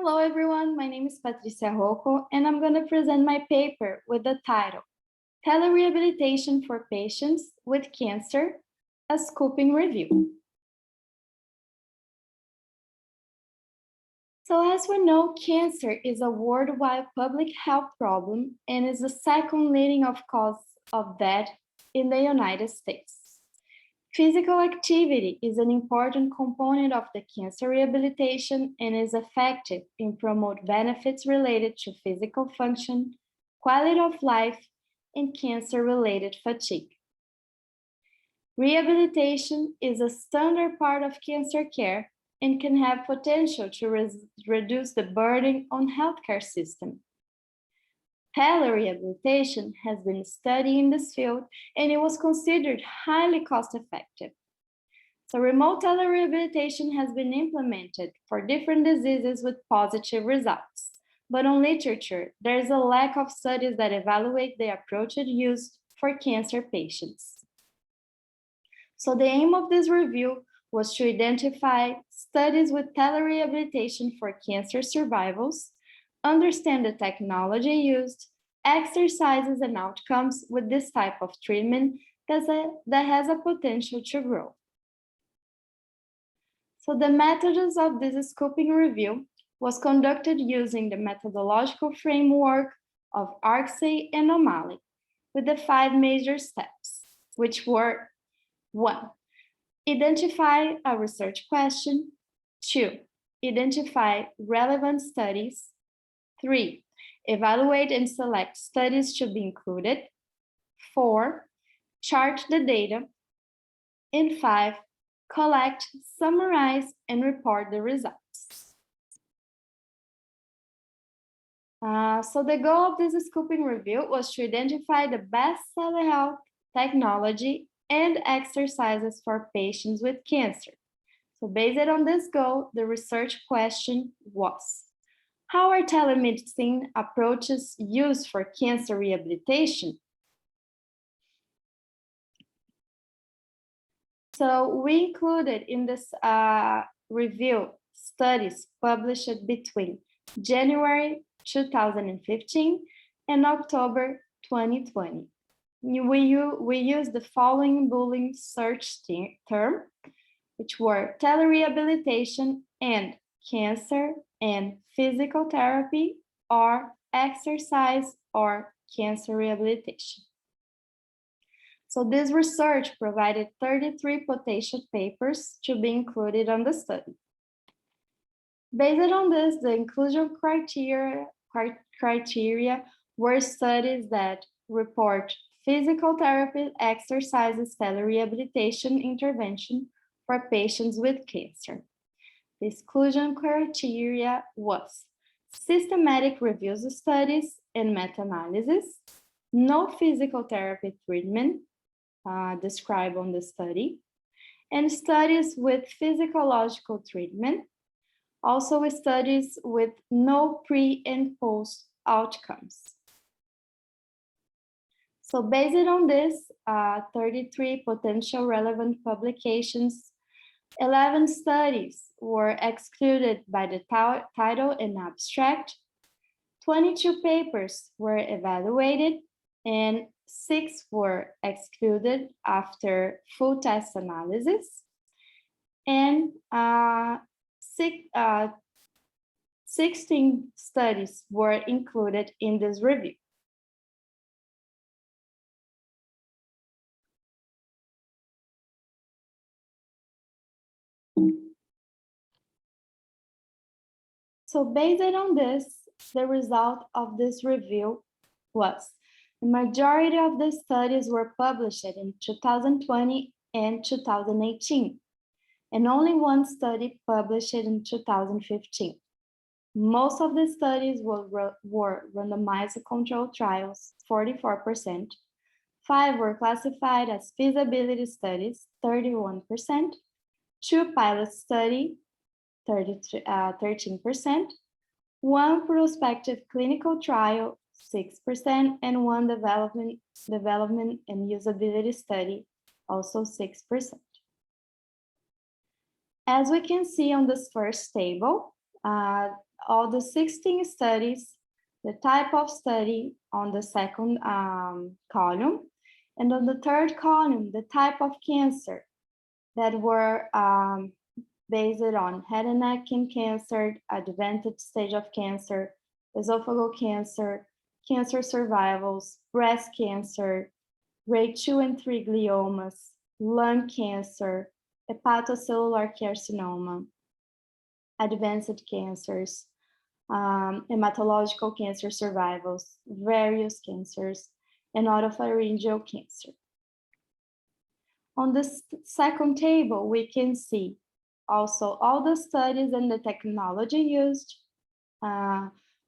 Hello everyone, my name is Patricia Rocco and I'm going to present my paper with the title, Telerehabilitation for Patients with Cancer, a Scoping Review. So as we know, cancer is a worldwide public health problem and is the second leading cause of death in the United States. Physical activity is an important component of the cancer rehabilitation and is effective in promoting benefits related to physical function, quality of life, and cancer-related fatigue. Rehabilitation is a standard part of cancer care and can have potential to reduce the burden on healthcare system. Telerehabilitation has been studied in this field and it was considered highly cost-effective. So remote telerehabilitation has been implemented for different diseases with positive results. But on literature, there is a lack of studies that evaluate the approaches used for cancer patients. So the aim of this review was to identify studies with telerehabilitation for cancer survivals, understand the technology used, exercises and outcomes with this type of treatment that has a potential to grow. So the methods of this scoping review was conducted using the methodological framework of Arksey and O'Malley with the 5 major steps, which were 1. Identify a research question. 2. Identify relevant studies. 3. Evaluate and select studies to be included. 4. Chart the data. And 5. Collect, summarize, and report the results. So the goal of this scoping review was to identify the best telehealth technology and exercises for patients with cancer. So based on this goal, the research question was, how are telemedicine approaches used for cancer rehabilitation? So we included in this review studies published between January 2015 and October 2020. We used the following Boolean search term, which were telerehabilitation and cancer and physical therapy or exercise or cancer rehabilitation. So this research provided 33 potential papers to be included on the study. Based on this, the inclusion criteria were studies that report physical therapy, exercises, telerehabilitation intervention for patients with cancer. The exclusion criteria was systematic reviews of studies and meta-analysis, no physical therapy treatment described on the study, and studies with physiological treatment, also studies with no pre and post outcomes. So based on this, 33 potential relevant publications, 11 studies were excluded by the title and abstract, 22 papers were evaluated, and 6 were excluded after full test analysis, and 16 studies were included in this review. So based on this, the result of this review was the majority of the studies were published in 2020 and 2018, and only one study published in 2015. Most of the studies were randomized controlled trials, 44%. 5 were classified as feasibility studies, 31%. 2 pilot studies, 13%. 1 prospective clinical trial, 6%, and 1 development and usability study, also 6%. As we can see on this first table, all the 16 studies, the type of study on the second column, and on the third column, the type of cancer that were based on head and neck cancer, advanced stage of cancer, esophageal cancer, cancer survivals, breast cancer, grade 2 and 3 gliomas, lung cancer, hepatocellular carcinoma, advanced cancers, hematological cancer survivals, various cancers, and oropharyngeal cancer. On the second table, we can see also all the studies and the technology used,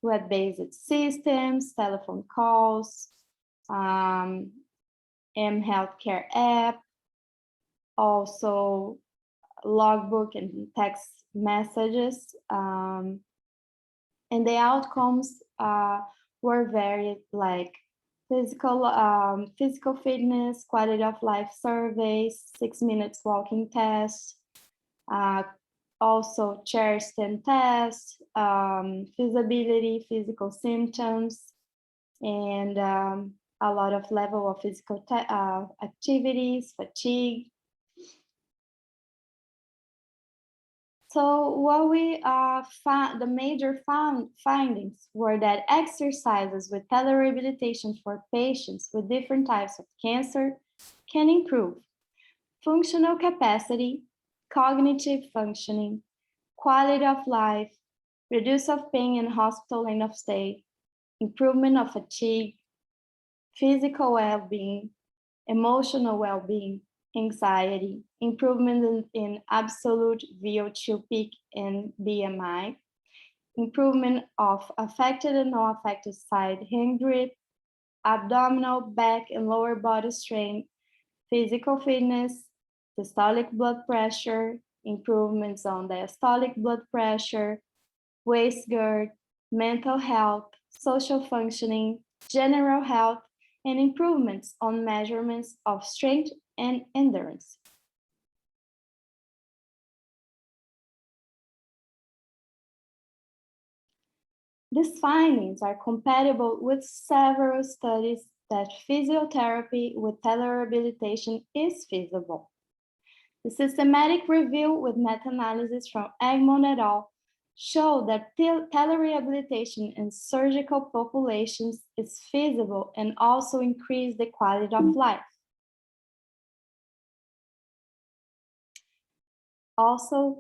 web-based systems, telephone calls, mHealthcare app, also logbook and text messages, and the outcomes were varied, like physical fitness, quality of life surveys, 6 minutes walking test, also chair stand test, feasibility, physical symptoms, and a lot of level of physical activities, fatigue. So what we found, the major findings were that exercises with telerehabilitation for patients with different types of cancer can improve functional capacity, cognitive functioning, quality of life, reduce of pain and hospital length of stay, improvement of fatigue, physical well-being, emotional well-being, anxiety, improvement in absolute VO2 peak and BMI, improvement of affected and non-affected side hand grip, abdominal, back, and lower body strength, physical fitness, systolic blood pressure, improvements on diastolic blood pressure, waist guard, mental health, social functioning, general health, and improvements on measurements of strength and endurance. These findings are compatible with several studies that physiotherapy with telerehabilitation is feasible. The systematic review with meta-analysis from Egmont et al. Show that telerehabilitation in surgical populations is feasible and also increase the quality of life. Also,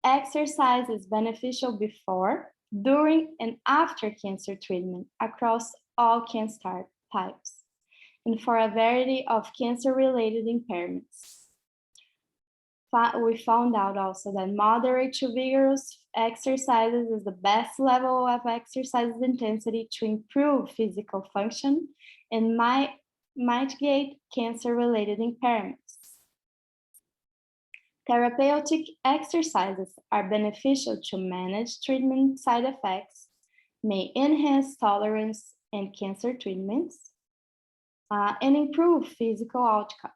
exercise is beneficial before, during, and after cancer treatment across all cancer types, and for a variety of cancer-related impairments. We found out also that moderate to vigorous exercises is the best level of exercise intensity to improve physical function and mitigate cancer-related impairments. Therapeutic exercises are beneficial to manage treatment side effects, may enhance tolerance in cancer treatments, and improve physical outcomes.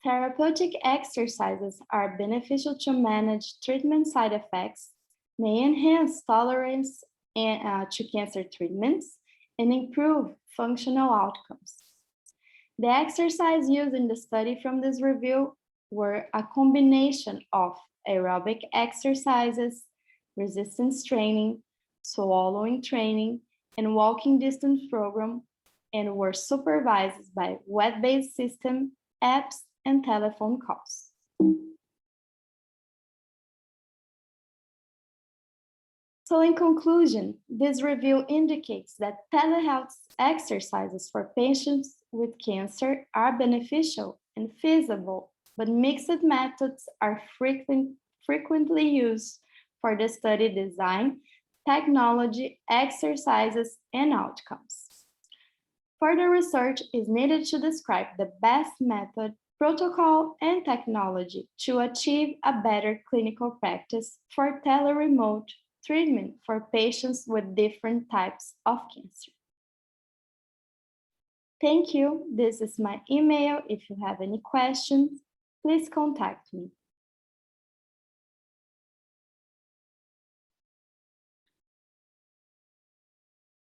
Therapeutic exercises are beneficial to manage treatment side effects, may enhance tolerance to cancer treatments, and improve functional outcomes. The exercise used in the study from this review were a combination of aerobic exercises, resistance training, swallowing training, and walking distance program, and were supervised by web-based system, apps, and telephone calls. So in conclusion, this review indicates that telehealth exercises for patients with cancer are beneficial and feasible, but mixed methods are frequently used for the study design, technology, exercises, and outcomes. Further research is needed to describe the best method, protocol, and technology to achieve a better clinical practice for teleremote treatment for patients with different types of cancer. Thank you. This is my email. If you have any questions, please contact me.